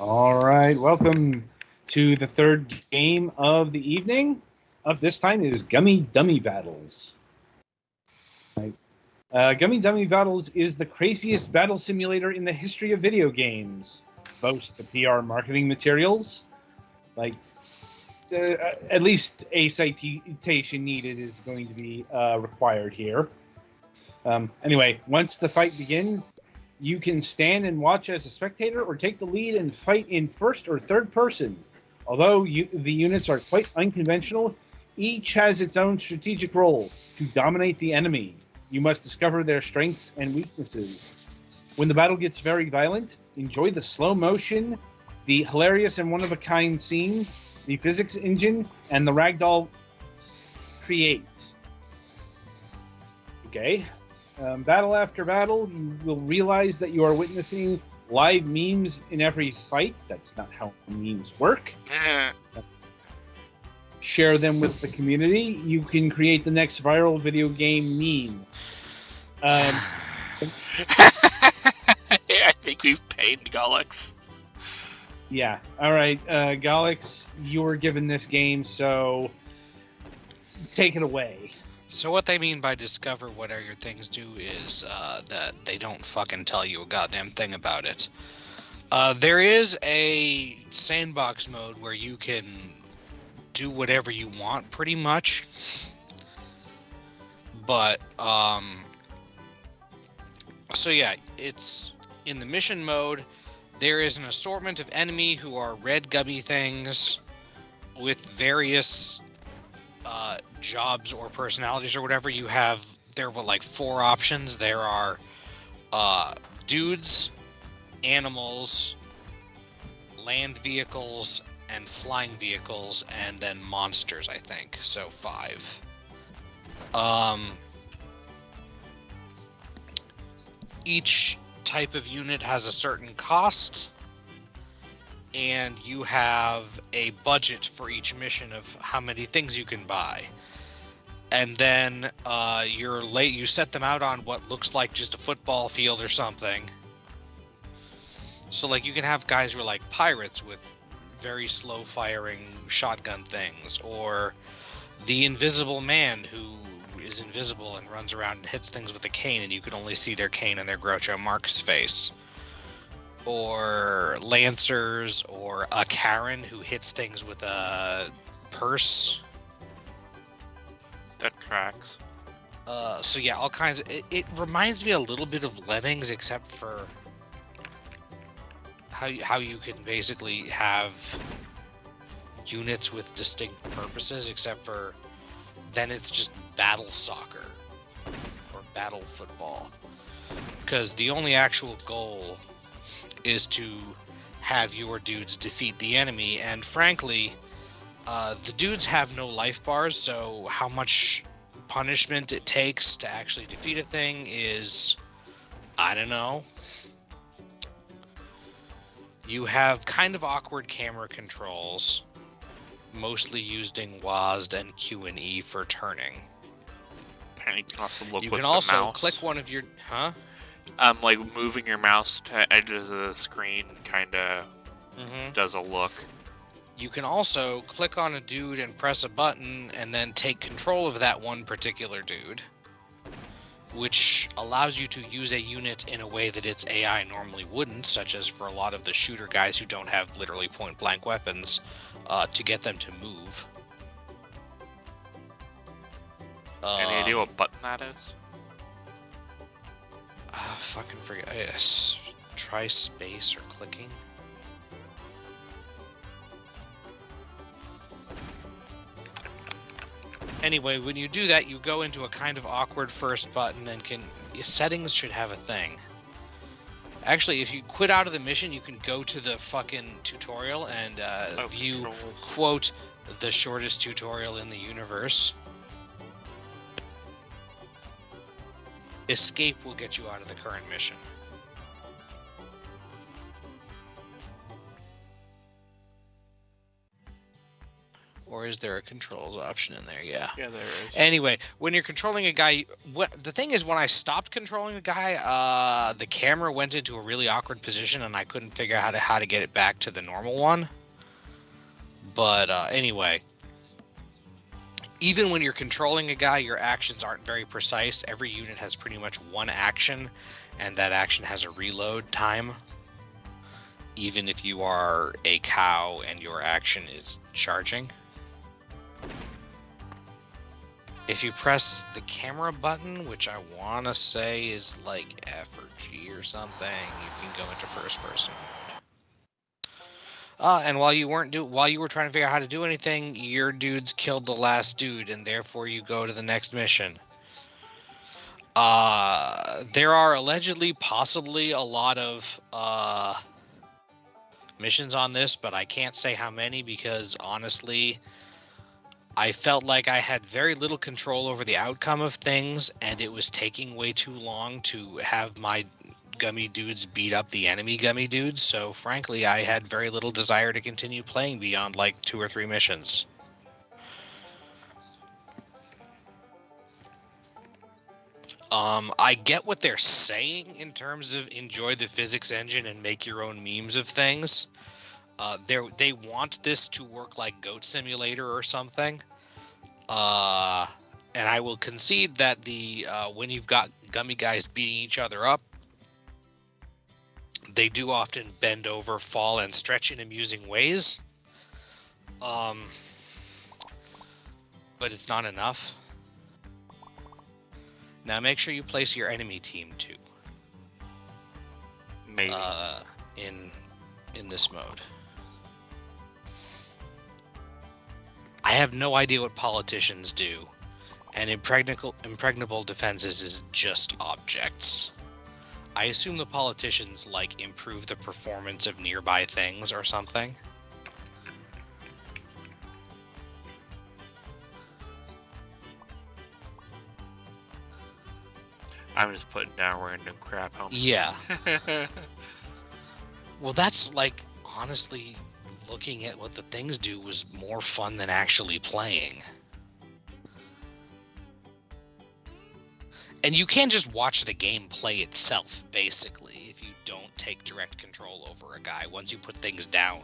All right, welcome to the third game of the evening. Up this time is Gummy Dummy Battles. Right. Gummy Dummy Battles is the craziest battle simulator in the history of video games. Boasts the PR marketing materials, like at least a citation needed is going to be required here. Anyway, once the fight begins, you can stand and watch as a spectator or take the lead and fight in first or third person. Although the units are quite unconventional, each has its own strategic role to dominate the enemy. You must discover their strengths and weaknesses. When the battle gets very violent, enjoy the slow motion, the hilarious and one-of-a-kind scenes, the physics engine, and the ragdoll create. Okay. Battle after battle, you will realize that you are witnessing live memes in every fight. That's not how memes work. Share them with the community. You can create the next viral video game meme. I think we've paid Gulix. Yeah. All right, Gulix, you were given this game, so take it away. So what they mean by discover whatever your things do is that they don't fucking tell you a goddamn thing about it. There is a sandbox mode where you can do whatever you want, pretty much. But, so yeah, it's in the mission mode. There is an assortment of enemy who are red gummy things with various jobs or personalities or whatever. There were like 4 options. There are dudes, animals, land vehicles, and flying vehicles, and then monsters, I think. So 5. Each type of unit has a certain cost, and you have a budget for each mission of how many things you can buy. And then you set them out on what looks like just a football field or something. So like you can have guys who are like pirates with very slow firing shotgun things, or the invisible man who is invisible and runs around and hits things with a cane and you can only see their cane and their Groucho Marx face. Or lancers, or a Karen who hits things with a purse. That tracks. So yeah, all kinds of, it reminds me a little bit of Lemmings, except for how you can basically have units with distinct purposes, except for then it's just battle soccer or battle football, because the only actual goal is to have your dudes defeat the enemy, and frankly, the dudes have no life bars, so how much punishment it takes to actually defeat a thing is, I don't know. You have kind of awkward camera controls, mostly using WASD and Q and E for turning. Apparently you can also look You with can the also mouse. click one of your... Huh? Like moving your mouse to edges of the screen kind of does a look. You can also click on a dude and press a button and then take control of that one particular dude, which allows you to use a unit in a way that its AI normally wouldn't, such as for a lot of the shooter guys who don't have literally point-blank weapons, to get them to move. Any idea what button that is? Fucking forget. Try space or clicking. Anyway, when you do that, you go into a kind of awkward first button and settings should have a thing. Actually, if you quit out of the mission, you can go to the fucking tutorial and view, quote, the shortest tutorial in the universe. Escape will get you out of the current mission. Or Or is there a controls option in there? Yeah. Yeah, there is. Anyway, when you're controlling a guy, the thing is, when I stopped controlling a guy, the camera went into a really awkward position, and I couldn't figure out how to get it back to the normal one. But anyway, even when you're controlling a guy, your actions aren't very precise. Every unit has pretty much one action, and that action has a reload time. Even if you are a cow and your action is charging. If you press the camera button, which I want to say is like F or G or something, you can go into first person mode. And while you were trying to figure out how to do anything, your dudes killed the last dude, and therefore you go to the next mission. There are allegedly, possibly a lot of missions on this, but I can't say how many because honestly, I felt like I had very little control over the outcome of things, and it was taking way too long to have my gummy dudes beat up the enemy gummy dudes, so frankly, I had very little desire to continue playing beyond like 2 or 3 missions. I get what they're saying in terms of enjoy the physics engine and make your own memes of things. They want this to work like Goat Simulator or something. And I will concede that the when you've got gummy guys beating each other up, they do often bend over, fall, and stretch in amusing ways. But it's not enough. Now make sure you place your enemy team too. Maybe. In this mode. I have no idea what politicians do, and impregnable defenses is just objects. I assume the politicians like improve the performance of nearby things or something. I'm just putting down random crap. Yeah. Well, that's like, honestly, looking at what the things do was more fun than actually playing. And you can just watch the game play itself, basically, if you don't take direct control over a guy. Once you put things down,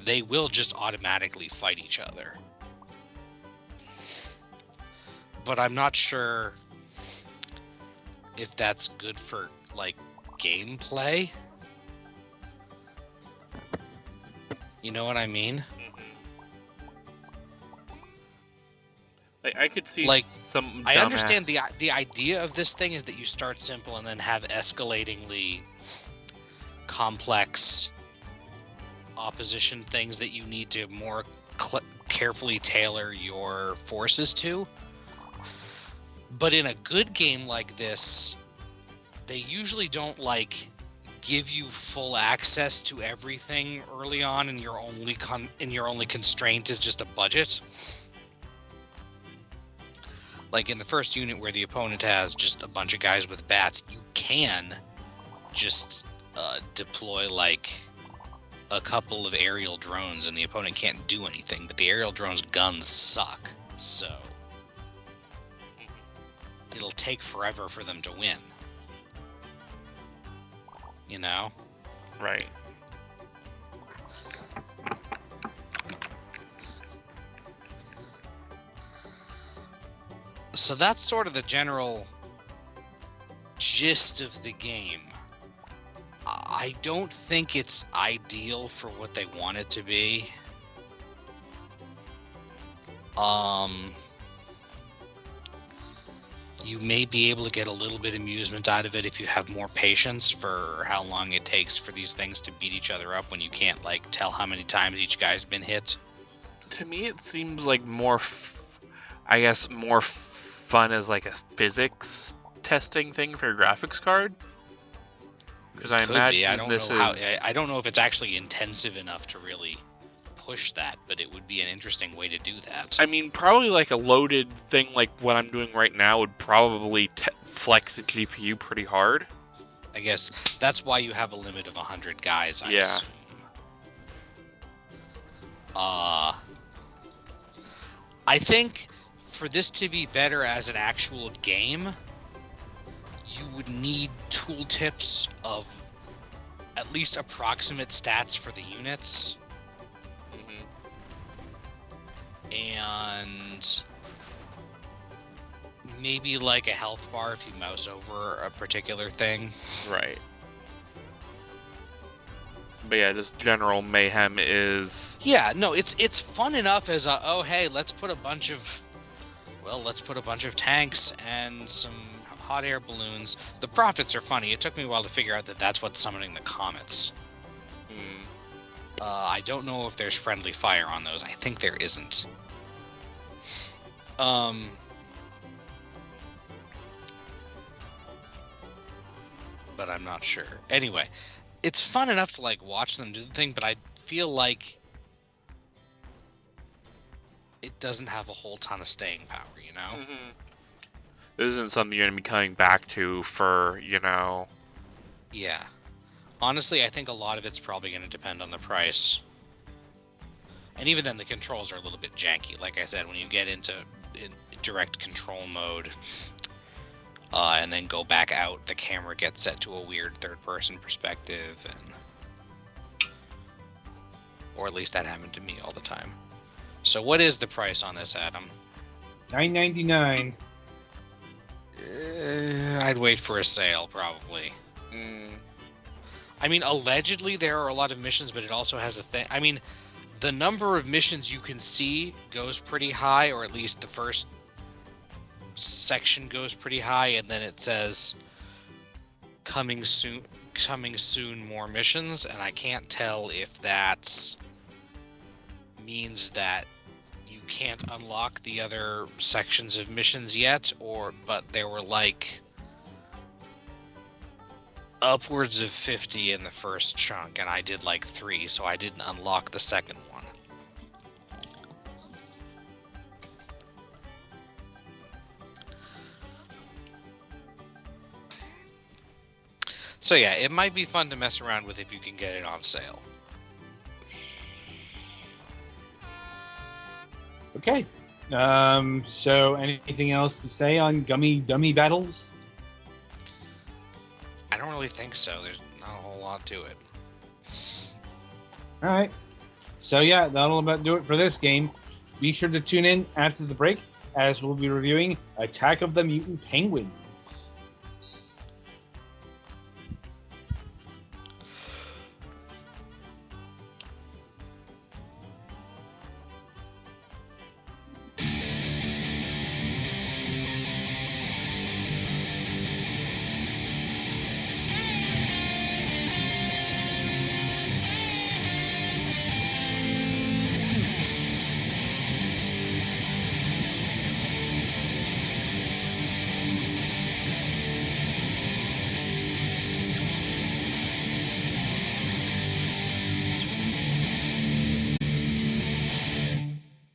they will just automatically fight each other. But I'm not sure if that's good for, like, gameplay. You know what I mean? Like, I could see like, some. I understand the idea of this thing is that you start simple and then have escalatingly complex opposition things that you need to more carefully tailor your forces to. But in a good game like this, they usually don't like give you full access to everything early on, and your only constraint is just a budget. Like in the first unit where the opponent has just a bunch of guys with bats, you can just deploy like a couple of aerial drones and the opponent can't do anything, but the aerial drones' guns suck, so it'll take forever for them to win. You know? Right. So that's sort of the general gist of the game. I don't think it's ideal for what they want it to be. You may be able to get a little bit of amusement out of it if you have more patience for how long it takes for these things to beat each other up when you can't like tell how many times each guy's been hit. To me, it seems like more fun as like a physics testing thing for a graphics card. Because I imagine I don't know if it's actually intensive enough to really push that, but it would be an interesting way to do that. I mean, probably like a loaded thing like what I'm doing right now would probably flex the GPU pretty hard. I guess that's why you have a limit of 100 guys, I assume. I think for this to be better as an actual game, you would need tooltips of at least approximate stats for the units. And maybe like a health bar if you mouse over a particular thing. Right. But yeah, just general mayhem is... Yeah, no, it's fun enough as a, oh hey, let's put a bunch of tanks and some hot air balloons. The profits are funny. It took me a while to figure out that that's what's summoning the comets. I don't know if there's friendly fire on those. I think there isn't. But I'm not sure. Anyway, it's fun enough to like watch them do the thing, but I feel like it doesn't have a whole ton of staying power, you know? This isn't something you're going to be coming back to for, you know... Yeah. Honestly, I think a lot of it's probably going to depend on the price. And even then, the controls are a little bit janky. Like I said, when you get into direct control mode and then go back out, the camera gets set to a weird third-person perspective. Or at least that happened to me all the time. So what is the price on this, Adam? $9.99. I'd wait for a sale, probably. I mean, allegedly there are a lot of missions, but it also has a thing. I mean, the number of missions you can see goes pretty high, or at least the first section goes pretty high, and then it says coming soon, more missions, and I can't tell if that means that you can't unlock the other sections of missions yet, but there were like upwards of 50 in the first chunk, and I did like 3, so I didn't unlock the second one. So yeah, it might be fun to mess around with if you can get it on sale. Okay. So anything else to say on Gummy Dummy Battles? I don't really think so. There's not a whole lot to it. All right. So yeah, that'll about do it for this game. Be sure to tune in after the break, as we'll be reviewing Attack of the Mutant Penguins.